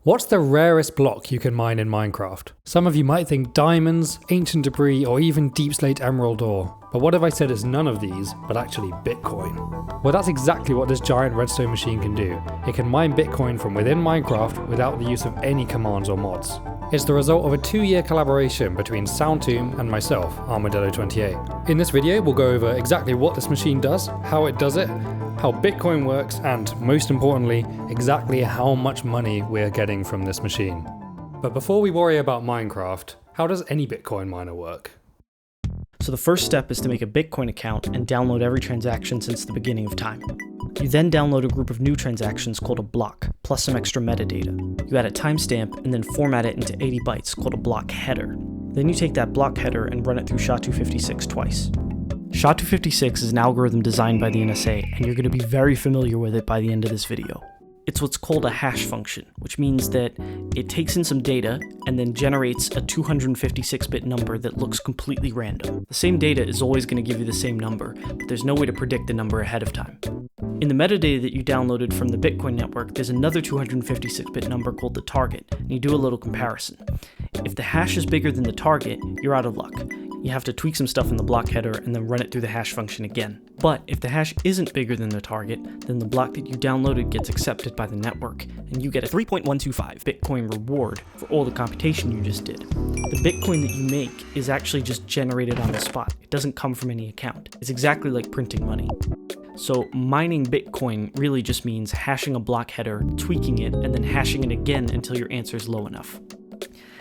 What's the rarest block you can mine in Minecraft? Some of you might think diamonds, ancient debris, or even deep slate emerald ore. But what if I said it's none of these, but actually Bitcoin? Well, that's exactly what this giant redstone machine can do. It can mine Bitcoin from within Minecraft without the use of any commands or mods. It's the result of a 2-year collaboration between Soundtomb and myself, Armadillo28. In this video, we'll go over exactly what this machine does, how it does it, how Bitcoin works, and most importantly, exactly how much money we're getting from this machine. But before we worry about Minecraft, how does any Bitcoin miner work? So the first step is to make a Bitcoin account and download every transaction since the beginning of time. You then download a group of new transactions called a block, plus some extra metadata. You add a timestamp and then format it into 80 bytes called a block header. Then you take that block header and run it through SHA-256 twice. SHA-256 is an algorithm designed by the NSA, and you're going to be very familiar with it by the end of this video. It's what's called a hash function, which means that it takes in some data and then generates a 256-bit number that looks completely random. The same data is always going to give you the same number, but there's no way to predict the number ahead of time. In the metadata that you downloaded from the Bitcoin network, there's another 256-bit number called the target, and you do a little comparison. If the hash is bigger than the target, you're out of luck. You have to tweak some stuff in the block header and then run it through the hash function again. But if the hash isn't bigger than the target, then the block that you downloaded gets accepted by the network, and you get a 3.125 Bitcoin reward for all the computation you just did. The Bitcoin that you make is actually just generated on the spot. It doesn't come from any account. It's exactly like printing money. So mining Bitcoin really just means hashing a block header, tweaking it, and then hashing it again until your answer is low enough.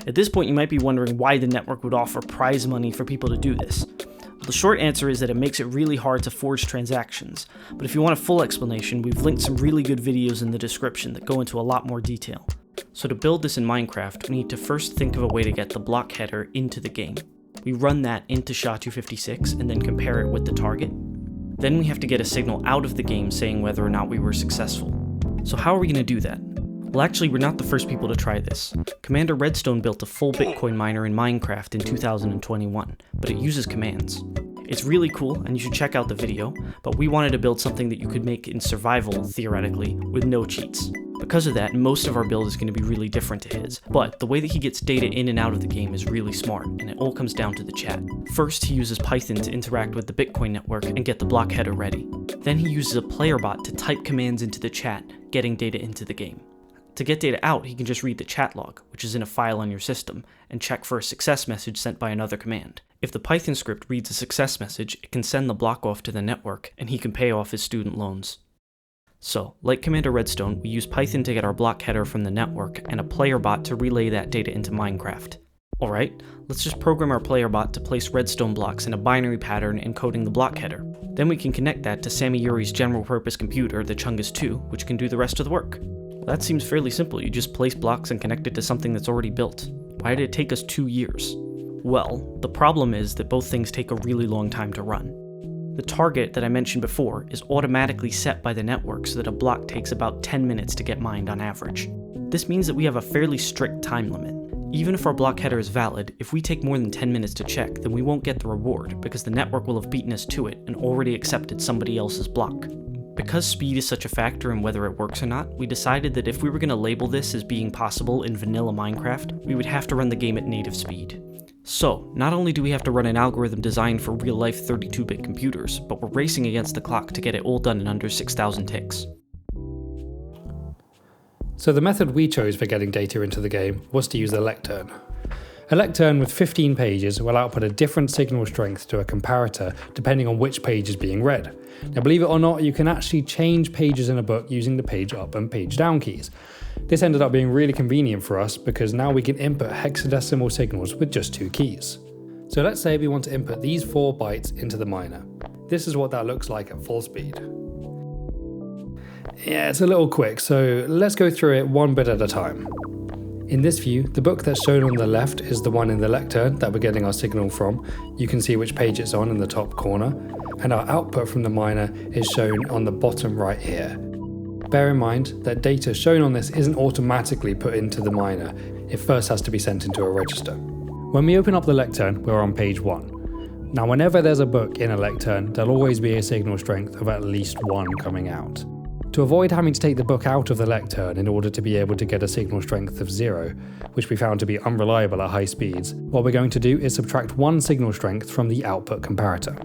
At this point, you might be wondering why the network would offer prize money for people to do this. Well, the short answer is that it makes it really hard to forge transactions, but if you want a full explanation, we've linked some really good videos in the description that go into a lot more detail. So to build this in Minecraft, we need to first think of a way to get the block header into the game. We run that into SHA-256 and then compare it with the target. Then we have to get a signal out of the game saying whether or not we were successful. So how are we going to do that? Well, actually, we're not the first people to try this. Commander Redstone built a full Bitcoin miner in Minecraft in 2021, but it uses commands. It's really cool, and you should check out the video, but we wanted to build something that you could make in survival, theoretically, with no cheats. Because of that, most of our build is going to be really different to his, but the way that he gets data in and out of the game is really smart, and it all comes down to the chat. First, he uses Python to interact with the Bitcoin network and get the block header ready. Then he uses a player bot to type commands into the chat, getting data into the game. To get data out, he can just read the chat log, which is in a file on your system, and check for a success message sent by another command. If the Python script reads a success message, it can send the block off to the network, and he can pay off his student loans. So, like Commander Redstone, we use Python to get our block header from the network, and a player bot to relay that data into Minecraft. Alright, let's just program our player bot to place redstone blocks in a binary pattern encoding the block header. Then we can connect that to Sammy Yuri's general purpose computer, the Chungus 2, which can do the rest of the work. That seems fairly simple. You just place blocks and connect it to something that's already built. Why did it take us 2 years? Well, the problem is that both things take a really long time to run. The target that I mentioned before is automatically set by the network so that a block takes about 10 minutes to get mined on average. This means that we have a fairly strict time limit. Even if our block header is valid, if we take more than 10 minutes to check, then we won't get the reward because the network will have beaten us to it and already accepted somebody else's block. Because speed is such a factor in whether it works or not, we decided that if we were going to label this as being possible in vanilla Minecraft, we would have to run the game at native speed. So, not only do we have to run an algorithm designed for real-life 32-bit computers, but we're racing against the clock to get it all done in under 6,000 ticks. So the method we chose for getting data into the game was to use a lectern. A lectern with 15 pages will output a different signal strength to a comparator depending on which page is being read. Now, believe it or not, you can actually change pages in a book using the page up and page down keys. This ended up being really convenient for us because now we can input hexadecimal signals with just 2 keys. So let's say we want to input these 4 bytes into the miner. This is what that looks like at full speed. Yeah, it's a little quick, so let's go through it one bit at a time. In this view, the book that's shown on the left is the one in the lectern that we're getting our signal from. You can see which page it's on in the top corner, and our output from the miner is shown on the bottom right here. Bear in mind that data shown on this isn't automatically put into the miner, it first has to be sent into a register. When we open up the lectern, we're on page 1. Now whenever there's a book in a lectern, there'll always be a signal strength of at least 1 coming out. To avoid having to take the book out of the lectern in order to be able to get a signal strength of 0, which we found to be unreliable at high speeds, what we're going to do is subtract 1 signal strength from the output comparator.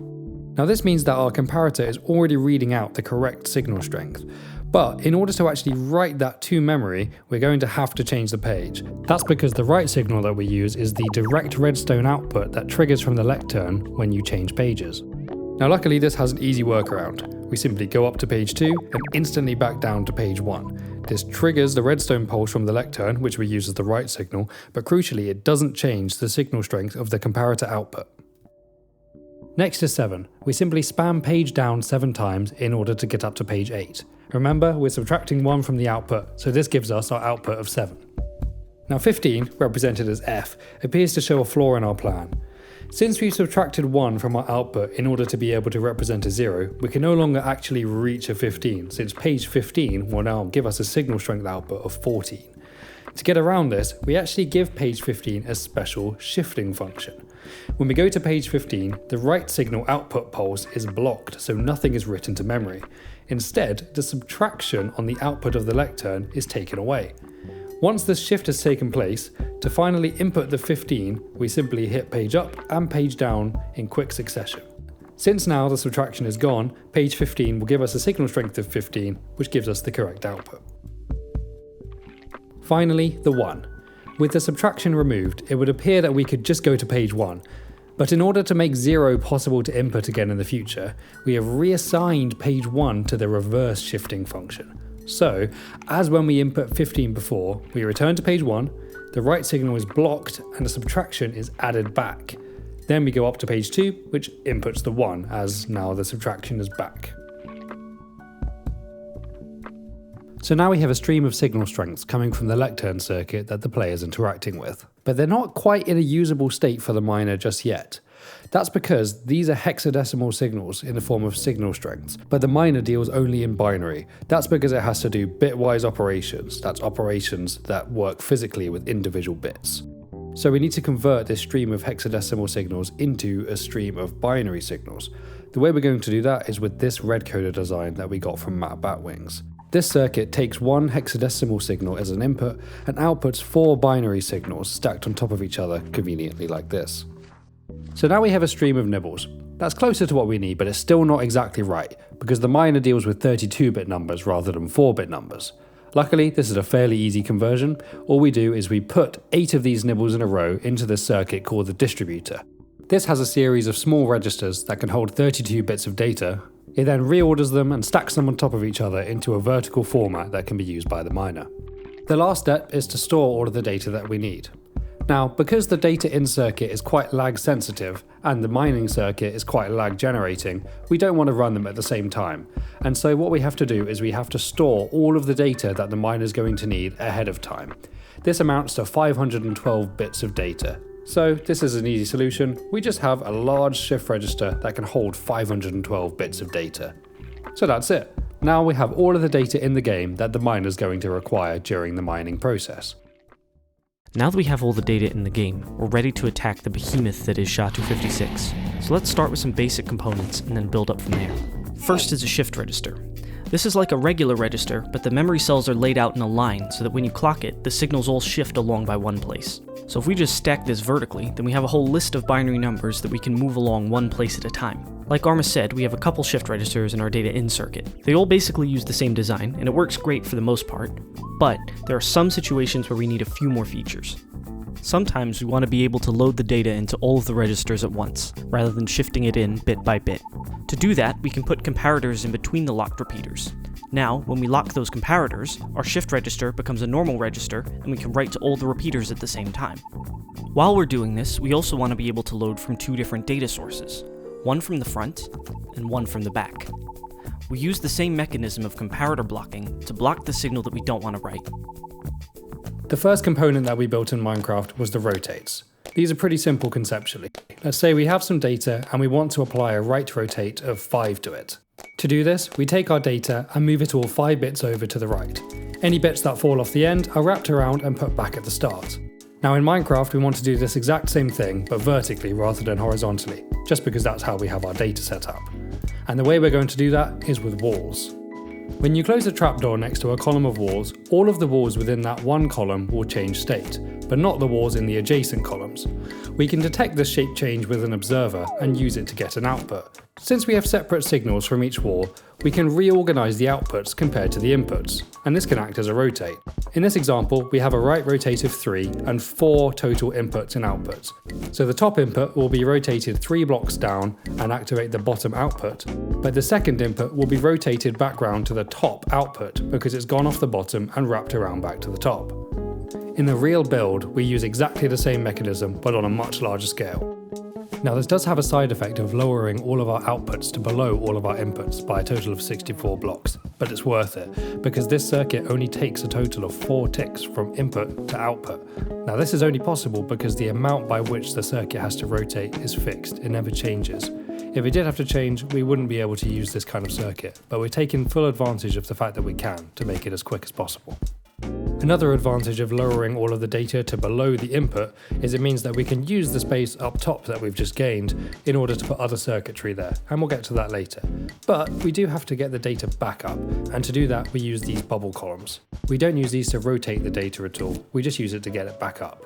Now this means that our comparator is already reading out the correct signal strength, but in order to actually write that to memory, we're going to have to change the page. That's because the write signal that we use is the direct redstone output that triggers from the lectern when you change pages. Now luckily this has an easy workaround. We simply go up to page 2 and instantly back down to page 1. This triggers the redstone pulse from the lectern, which we use as the write signal, but crucially it doesn't change the signal strength of the comparator output. Next is 7. We simply spam page down 7 times in order to get up to page 8. Remember, we're subtracting 1 from the output, so this gives us our output of 7. Now 15, represented as F, appears to show a flaw in our plan. Since we've subtracted 1 from our output in order to be able to represent a 0, we can no longer actually reach a 15, since page 15 will now give us a signal strength output of 14. To get around this, we actually give page 15 a special shifting function. When we go to page 15, the write signal output pulse is blocked, so nothing is written to memory. Instead, the subtraction on the output of the lectern is taken away. Once this shift has taken place, to finally input the 15, we simply hit page up and page down in quick succession. Since now the subtraction is gone, page 15 will give us a signal strength of 15, which gives us the correct output. Finally, the 1. With the subtraction removed, it would appear that we could just go to page 1, but in order to make 0 possible to input again in the future, we have reassigned page 1 to the reverse shifting function. So, as when we input 15 before, we return to page 1, the write signal is blocked and the subtraction is added back. Then we go up to page 2, which inputs the 1, as now the subtraction is back. So now we have a stream of signal strengths coming from the lectern circuit that the player is interacting with. But they're not quite in a usable state for the miner just yet. That's because these are hexadecimal signals in the form of signal strengths, but the miner deals only in binary. That's because it has to do bitwise operations, that's operations that work physically with individual bits. So we need to convert this stream of hexadecimal signals into a stream of binary signals. The way we're going to do that is with this red coder design that we got from Matt Batwings. This circuit takes 1 hexadecimal signal as an input and outputs 4 binary signals stacked on top of each other, conveniently like this. So now we have a stream of nibbles. That's closer to what we need, but it's still not exactly right, because the miner deals with 32-bit numbers rather than 4-bit numbers. Luckily, this is a fairly easy conversion. All we do is we put 8 of these nibbles in a row into this circuit called the distributor. This has a series of small registers that can hold 32 bits of data. It then reorders them and stacks them on top of each other into a vertical format that can be used by the miner. The last step is to store all of the data that we need. Now, because the data in circuit is quite lag sensitive and the mining circuit is quite lag generating, we don't want to run them at the same time. And so what we have to do is we have to store all of the data that the miner is going to need ahead of time. This amounts to 512 bits of data. So this is an easy solution. We just have a large shift register that can hold 512 bits of data. So that's it. Now we have all of the data in the game that the miner is going to require during the mining process. Now that we have all the data in the game, we're ready to attack the behemoth that is SHA-256. So let's start with some basic components and then build up from there. First is a shift register. This is like a regular register, but the memory cells are laid out in a line so that when you clock it, the signals all shift along by one place. So if we just stack this vertically, then we have a whole list of binary numbers that we can move along one place at a time. Like Arma said, we have a couple shift registers in our data in circuit. They all basically use the same design, and it works great for the most part, but there are some situations where we need a few more features. Sometimes we want to be able to load the data into all of the registers at once, rather than shifting it in bit by bit. To do that, we can put comparators in between the locked repeaters. Now, when we lock those comparators, our shift register becomes a normal register, and we can write to all the repeaters at the same time. While we're doing this, we also want to be able to load from 2 different data sources, one from the front and one from the back. We use the same mechanism of comparator blocking to block the signal that we don't want to write. The first component that we built in Minecraft was the rotates. These are pretty simple conceptually. Let's say we have some data and we want to apply a write rotate of 5 to it. To do this, we take our data and move it all 5 bits over to the right. Any bits that fall off the end are wrapped around and put back at the start. Now in Minecraft we want to do this exact same thing but vertically rather than horizontally, just because that's how we have our data set up. And the way we're going to do that is with walls. When you close a trapdoor next to a column of walls, all of the walls within that one column will change state, but not the walls in the adjacent columns. We can detect this shape change with an observer and use it to get an output. Since we have separate signals from each wall, we can reorganize the outputs compared to the inputs, and this can act as a rotate. In this example, we have a right rotate of 3 and 4 total inputs and outputs. So the top input will be rotated 3 blocks down and activate the bottom output, but the second input will be rotated back round to the top output because it's gone off the bottom and wrapped around back to the top. In the real build, we use exactly the same mechanism but on a much larger scale. Now this does have a side effect of lowering all of our outputs to below all of our inputs by a total of 64 blocks, but it's worth it, because this circuit only takes a total of 4 ticks from input to output. Now this is only possible because the amount by which the circuit has to rotate is fixed, it never changes. If it did have to change, we wouldn't be able to use this kind of circuit, but we're taking full advantage of the fact that we can to make it as quick as possible. Another advantage of lowering all of the data to below the input is it means that we can use the space up top that we've just gained in order to put other circuitry there, and we'll get to that later. But we do have to get the data back up, and to do that we use these bubble columns. We don't use these to rotate the data at all, we just use it to get it back up.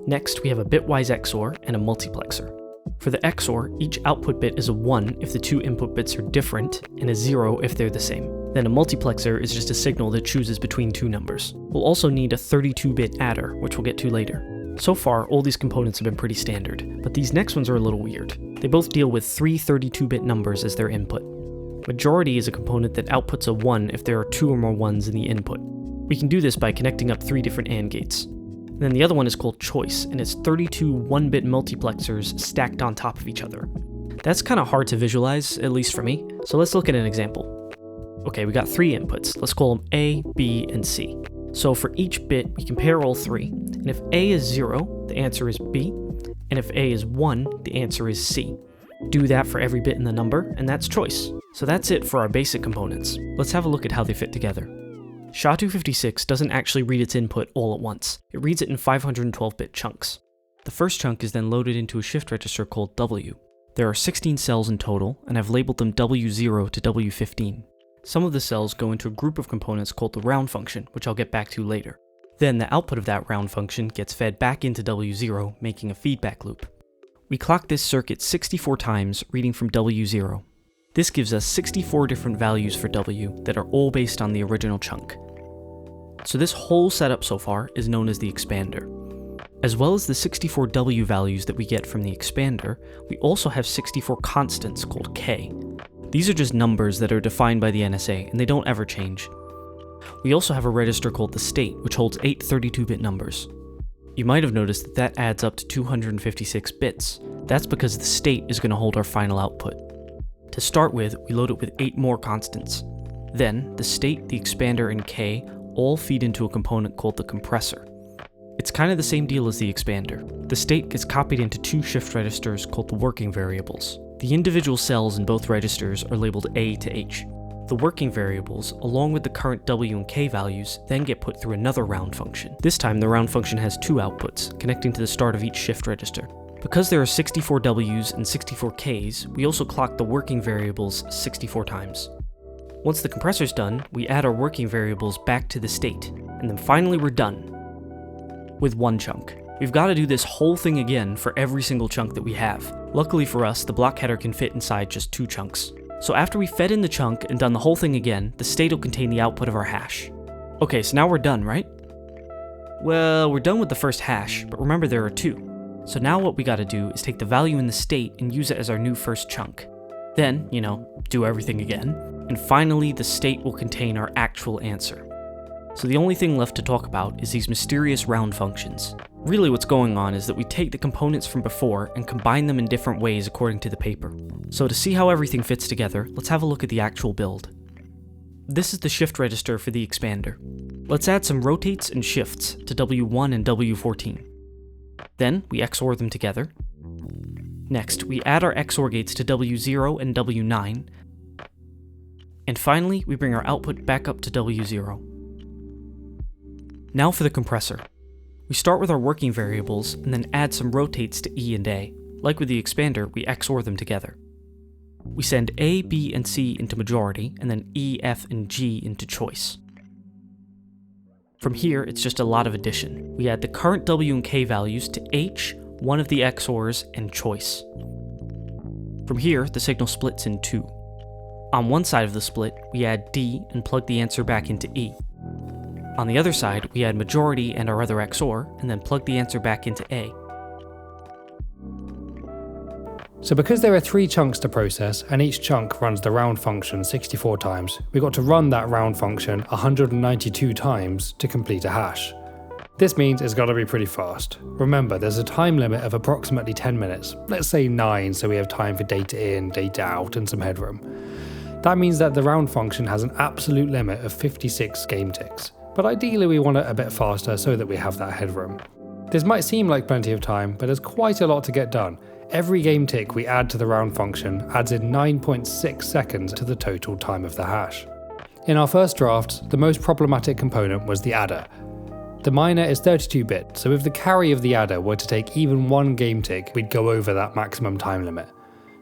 Next, we have a bitwise XOR and a multiplexer. For the XOR, each output bit is a 1 if the 2 input bits are different, and a 0 if they're the same. Then a multiplexer is just a signal that chooses between 2 numbers. We'll also need a 32-bit adder, which we'll get to later. So far, all these components have been pretty standard, but these next ones are a little weird. They both deal with 3 32-bit numbers as their input. Majority is a component that outputs a 1 if there are 2 or more 1s in the input. We can do this by connecting up 3 different AND gates. And then the other one is called choice, and it's 32 1-bit multiplexers stacked on top of each other. That's kind of hard to visualize, at least for me, so let's look at an example. Okay, we got 3 inputs, let's call them A, B, and C. So for each bit, we compare all 3, and if A is 0, the answer is B, and if A is 1, the answer is C. Do that for every bit in the number, and that's choice. So that's it for our basic components. Let's have a look at how they fit together. SHA-256 doesn't actually read its input all at once. It reads it in 512-bit chunks. The first chunk is then loaded into a shift register called W. There are 16 cells in total, and I've labeled them W0 to W15. Some of the cells go into a group of components called the round function, which I'll get back to later. Then the output of that round function gets fed back into W0, making a feedback loop. We clock this circuit 64 times, reading from W0. This gives us 64 different values for W that are all based on the original chunk. So this whole setup so far is known as the expander. As well as the 64 W values that we get from the expander, we also have 64 constants called K. These are just numbers that are defined by the NSA, and they don't ever change. We also have a register called the state, which holds 8 32-bit numbers. You might have noticed that that adds up to 256 bits. That's because the state is going to hold our final output. To start with, we load it with 8 more constants. Then, the state, the expander, and K all feed into a component called the compressor. It's kind of the same deal as the expander. The state gets copied into 2 shift registers called the working variables. The individual cells in both registers are labeled A to H. The working variables, along with the current W and K values, then get put through another round function. This time the round function has 2 outputs, connecting to the start of each shift register. Because there are 64 Ws and 64 Ks, we also clock the working variables 64 times. Once the compressor's done, we add our working variables back to the state, and then finally we're done with 1 chunk. We've got to do this whole thing again for every single chunk that we have. Luckily for us, the block header can fit inside just 2 chunks. So after we fed in the chunk and done the whole thing again, the state will contain the output of our hash. Okay, so now we're done, right? Well, we're done with the first hash, but remember there are 2. So now what we gotta do is take the value in the state and use it as our new first chunk. Then, do everything again. And finally, the state will contain our actual answer. So the only thing left to talk about is these mysterious round functions. Really what's going on is that we take the components from before and combine them in different ways according to the paper. So to see how everything fits together, let's have a look at the actual build. This is the shift register for the expander. Let's add some rotates and shifts to W1 and W14. Then we XOR them together. Next, we add our XOR gates to W0 and W9. And finally, we bring our output back up to W0. Now for the compressor. We start with our working variables and then add some rotates to E and A. Like with the expander, we XOR them together. We send A, B, and C into majority, and then E, F, and G into choice. From here, it's just a lot of addition. We add the current W and K values to H, one of the XORs, and choice. From here, the signal splits in two. On one side of the split, we add D and plug the answer back into E. On the other side, we add majority and our other XOR, and then plug the answer back into A. So because there are 3 chunks to process, and each chunk runs the round function 64 times, we got to run that round function 192 times to complete a hash. This means it's got to be pretty fast. Remember, there's a time limit of approximately 10 minutes, let's say 9 so we have time for data in, data out, and some headroom. That means that the round function has an absolute limit of 56 game ticks, but ideally we want it a bit faster so that we have that headroom. This might seem like plenty of time, but there's quite a lot to get done. Every game tick we add to the round function adds in 9.6 seconds to the total time of the hash. In our first drafts, the most problematic component was the adder. The miner is 32-bit, so if the carry of the adder were to take even 1 game tick, we'd go over that maximum time limit.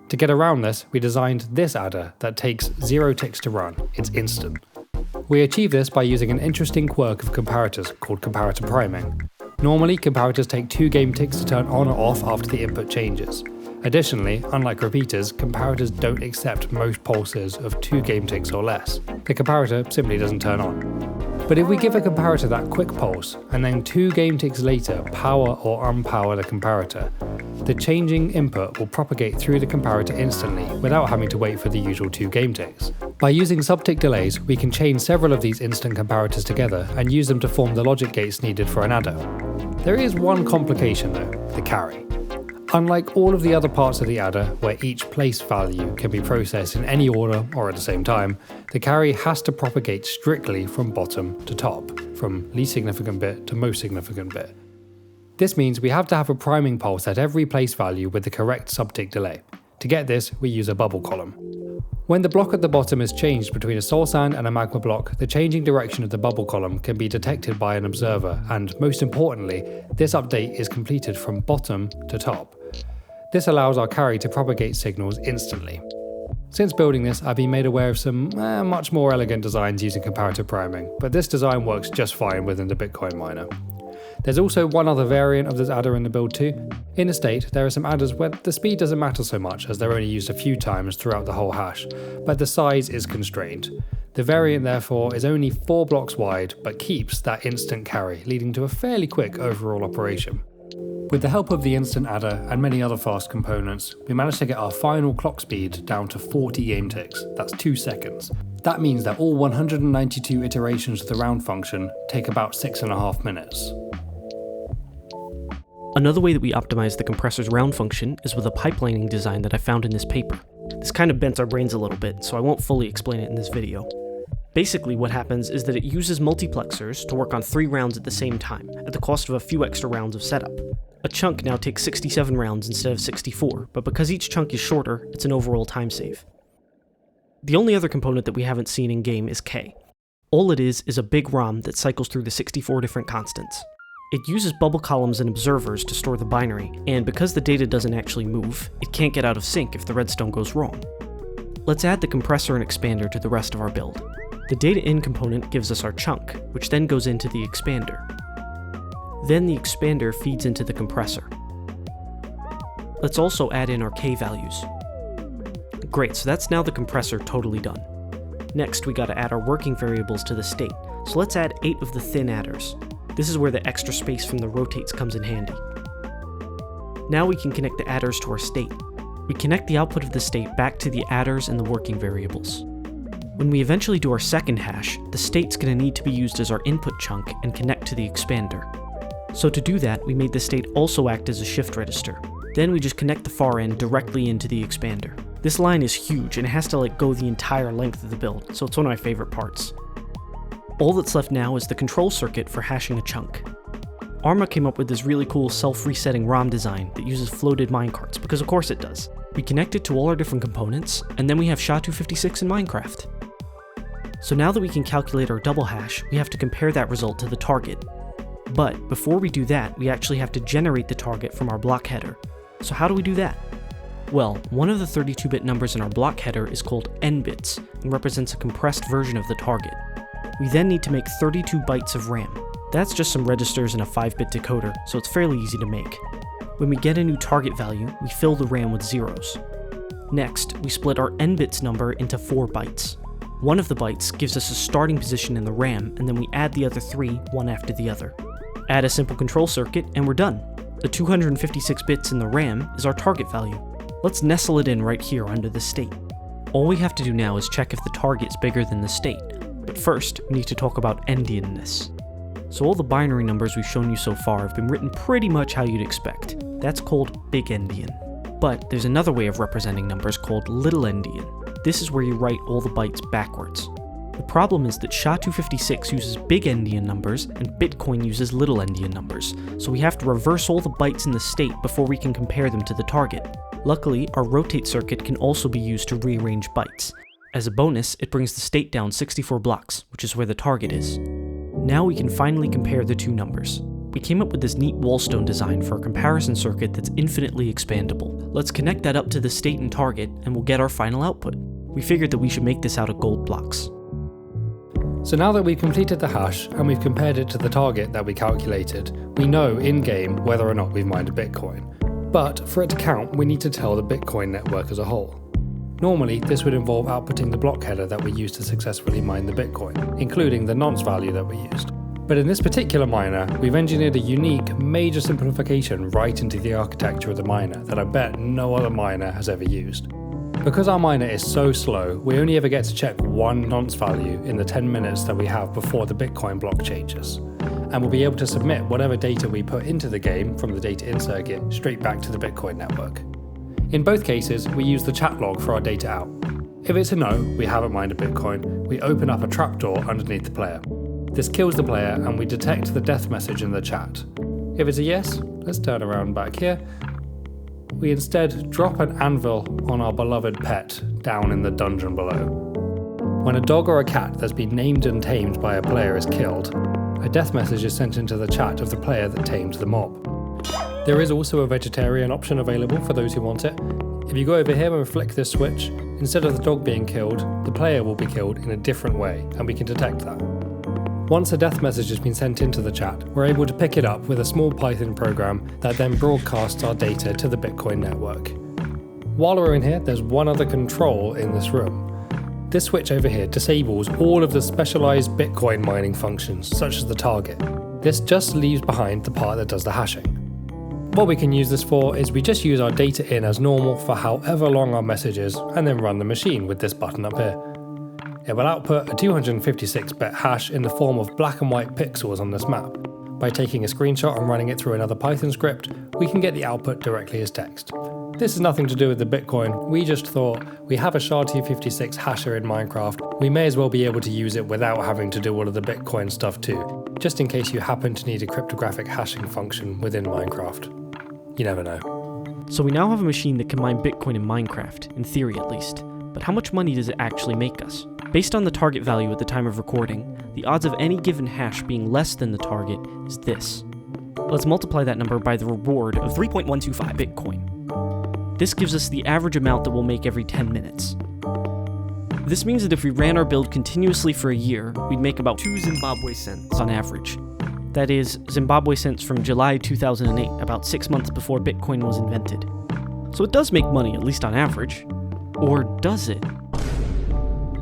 To get around this, we designed this adder that takes 0 ticks to run. It's instant. We achieve this by using an interesting quirk of comparators called comparator priming. Normally, comparators take 2 game ticks to turn on or off after the input changes. Additionally, unlike repeaters, comparators don't accept most pulses of 2 game ticks or less. The comparator simply doesn't turn on. But if we give a comparator that quick pulse, and then 2 game ticks later power or unpower the comparator, the changing input will propagate through the comparator instantly without having to wait for the usual 2 game ticks. By using subtick delays, we can chain several of these instant comparators together and use them to form the logic gates needed for an adder. There is one complication though, the carry. Unlike all of the other parts of the adder, where each place value can be processed in any order or at the same time, the carry has to propagate strictly from bottom to top, from least significant bit to most significant bit. This means we have to have a priming pulse at every place value with the correct subtick delay. To get this, we use a bubble column. When the block at the bottom is changed between a soul sand and a magma block, the changing direction of the bubble column can be detected by an observer, and most importantly, this update is completed from bottom to top. This allows our carry to propagate signals instantly. Since building this, I've been made aware of some much more elegant designs using comparator priming, but this design works just fine within the Bitcoin miner. There's also one other variant of this adder in the build too. In the state, there are some adders where the speed doesn't matter so much as they're only used a few times throughout the whole hash, but the size is constrained. The variant therefore is only 4 blocks wide, but keeps that instant carry, leading to a fairly quick overall operation. With the help of the instant adder and many other fast components, we managed to get our final clock speed down to 40 game ticks, that's 2 seconds. That means that all 192 iterations of the round function take about 6.5 minutes. Another way that we optimize the compressor's round function is with a pipelining design that I found in this paper. This kind of bent our brains a little bit, so I won't fully explain it in this video. Basically what happens is that it uses multiplexers to work on 3 rounds at the same time, at the cost of a few extra rounds of setup. A chunk now takes 67 rounds instead of 64, but because each chunk is shorter, it's an overall time save. The only other component that we haven't seen in game is K. All it is a big ROM that cycles through the 64 different constants. It uses bubble columns and observers to store the binary, and because the data doesn't actually move, it can't get out of sync if the redstone goes wrong. Let's add the compressor and expander to the rest of our build. The data in component gives us our chunk, which then goes into the expander. Then the expander feeds into the compressor. Let's also add in our K values. Great, so that's now the compressor totally done. Next, we gotta add our working variables to the state, so let's add 8 of the thin adders. This is where the extra space from the rotates comes in handy. Now we can connect the adders to our state. We connect the output of the state back to the adders and the working variables. When we eventually do our second hash, the state's going to need to be used as our input chunk and connect to the expander. So to do that, we made the state also act as a shift register. Then we just connect the far end directly into the expander. This line is huge and it has to go the entire length of the build, so it's one of my favorite parts. All that's left now is the control circuit for hashing a chunk. Arma came up with this really cool self-resetting ROM design that uses floated minecarts, because of course it does. We connect it to all our different components, and then we have SHA-256 in Minecraft. So now that we can calculate our double hash, we have to compare that result to the target. But before we do that, we actually have to generate the target from our block header. So how do we do that? Well, one of the 32-bit numbers in our block header is called n bits and represents a compressed version of the target. We then need to make 32 bytes of RAM. That's just some registers and a 5-bit decoder, so it's fairly easy to make. When we get a new target value, we fill the RAM with zeros. Next, we split our n bits number into 4 bytes. One of the bytes gives us a starting position in the RAM, and then we add the other 3, one after the other. Add a simple control circuit, and we're done. The 256 bits in the RAM is our target value. Let's nestle it in right here under the state. All we have to do now is check if the target's bigger than the state, but first we need to talk about Endianness. So all the binary numbers we've shown you so far have been written pretty much how you'd expect. That's called big endian. But there's another way of representing numbers called little endian. This is where you write all the bytes backwards. The problem is that SHA-256 uses big endian numbers and Bitcoin uses little endian numbers, so we have to reverse all the bytes in the state before we can compare them to the target. Luckily, our rotate circuit can also be used to rearrange bytes. As a bonus, it brings the state down 64 blocks, which is where the target is. Now we can finally compare the two numbers. We came up with this neat wallstone design for a comparison circuit that's infinitely expandable. Let's connect that up to the state and target, and we'll get our final output. We figured that we should make this out of gold blocks. So now that we've completed the hash and we've compared it to the target that we calculated, we know in-game whether or not we've mined a Bitcoin. But for it to count, we need to tell the Bitcoin network as a whole. Normally, this would involve outputting the block header that we used to successfully mine the Bitcoin, including the nonce value that we used. But in this particular miner, we've engineered a unique, major simplification right into the architecture of the miner that I bet no other miner has ever used. Because our miner is so slow, we only ever get to check one nonce value in the 10 minutes that we have before the Bitcoin block changes. And we'll be able to submit whatever data we put into the game from the data in circuit straight back to the Bitcoin network. In both cases, we use the chat log for our data out. If it's a no, we haven't mined a Bitcoin, we open up a trapdoor underneath the player. This kills the player and we detect the death message in the chat. If it's a yes, let's turn around back here. We instead drop an anvil on our beloved pet down in the dungeon below. When a dog or a cat that's been named and tamed by a player is killed, a death message is sent into the chat of the player that tamed the mob. There is also a vegetarian option available for those who want it. If you go over here and flick this switch, instead of the dog being killed, the player will be killed in a different way, and we can detect that. Once a death message has been sent into the chat, we're able to pick it up with a small Python program that then broadcasts our data to the Bitcoin network. While we're in here, there's one other control in this room. This switch over here disables all of the specialized Bitcoin mining functions, such as the target. This just leaves behind the part that does the hashing. What we can use this for is we just use our data in as normal for however long our message is, and then run the machine with this button up here. It will output a 256-bit hash in the form of black and white pixels on this map. By taking a screenshot and running it through another Python script, we can get the output directly as text. This has nothing to do with the Bitcoin, we just thought we have a SHA-256 hasher in Minecraft, we may as well be able to use it without having to do all of the Bitcoin stuff too, just in case you happen to need a cryptographic hashing function within Minecraft. You never know. So we now have a machine that can mine Bitcoin in Minecraft, in theory at least. But how much money does it actually make us? Based on the target value at the time of recording, the odds of any given hash being less than the target is this. Let's multiply that number by the reward of 3.125 Bitcoin. This gives us the average amount that we'll make every 10 minutes. This means that if we ran our build continuously for a year, we'd make about 2 Zimbabwe cents on average. That is, Zimbabwe cents from July 2008, about 6 months before Bitcoin was invented. So it does make money, at least on average. Or does it?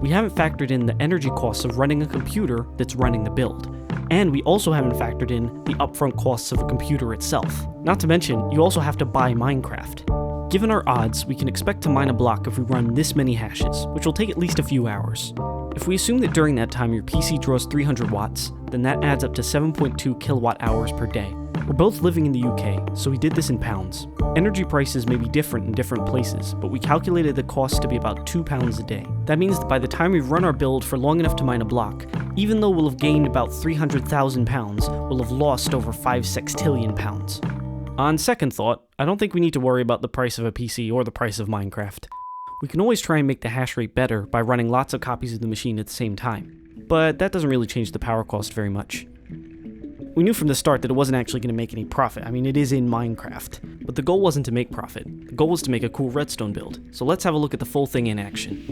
We haven't factored in the energy costs of running a computer that's running the build. And we also haven't factored in the upfront costs of a computer itself. Not to mention, you also have to buy Minecraft. Given our odds, we can expect to mine a block if we run this many hashes, which will take at least a few hours. If we assume that during that time your PC draws 300 watts, then that adds up to 7.2 kilowatt hours per day. We're both living in the UK, so we did this in pounds. Energy prices may be different in different places, but we calculated the cost to be about £2 a day. That means that by the time we've run our build for long enough to mine a block, even though we'll have gained about £300,000, we'll have lost over 5 sextillion pounds. On second thought, I don't think we need to worry about the price of a PC or the price of Minecraft. We can always try and make the hash rate better by running lots of copies of the machine at the same time, but that doesn't really change the power cost very much. We knew from the start that it wasn't actually going to make any profit. I mean, it is in Minecraft. But the goal wasn't to make profit. The goal was to make a cool redstone build. So let's have a look at the full thing in action.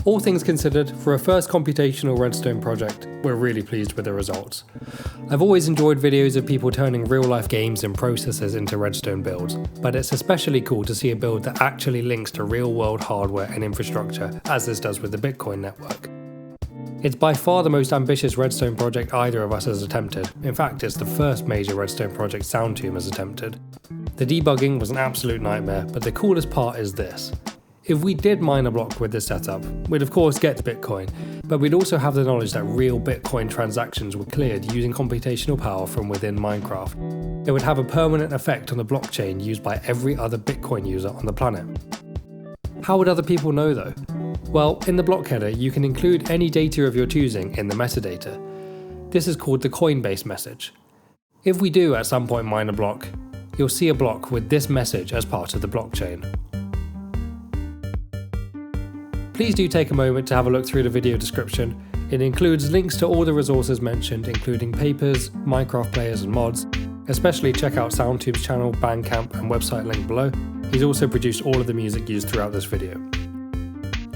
All things considered, for a first computational redstone project, we're really pleased with the results. I've always enjoyed videos of people turning real-life games and processes into redstone builds, but it's especially cool to see a build that actually links to real-world hardware and infrastructure, as this does with the Bitcoin network. It's by far the most ambitious redstone project either of us has attempted. In fact, it's the first major redstone project Soundtomb has attempted. The debugging was an absolute nightmare, but the coolest part is this. If we did mine a block with this setup, we'd of course get Bitcoin, but we'd also have the knowledge that real Bitcoin transactions were cleared using computational power from within Minecraft. It would have a permanent effect on the blockchain used by every other Bitcoin user on the planet. How would other people know though? Well, in the block header, you can include any data of your choosing in the metadata. This is called the Coinbase message. If we do at some point mine a block, you'll see a block with this message as part of the blockchain. Please do take a moment to have a look through the video description. It includes links to all the resources mentioned, including papers, Minecraft players and mods. Especially check out Soundtomb's channel, Bandcamp and website link below. He's also produced all of the music used throughout this video.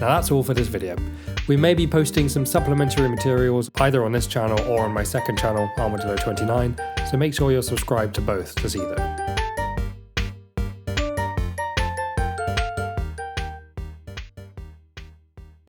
Now that's all for this video. We may be posting some supplementary materials either on this channel or on my second channel, Armadillo29, so make sure you're subscribed to both to see them.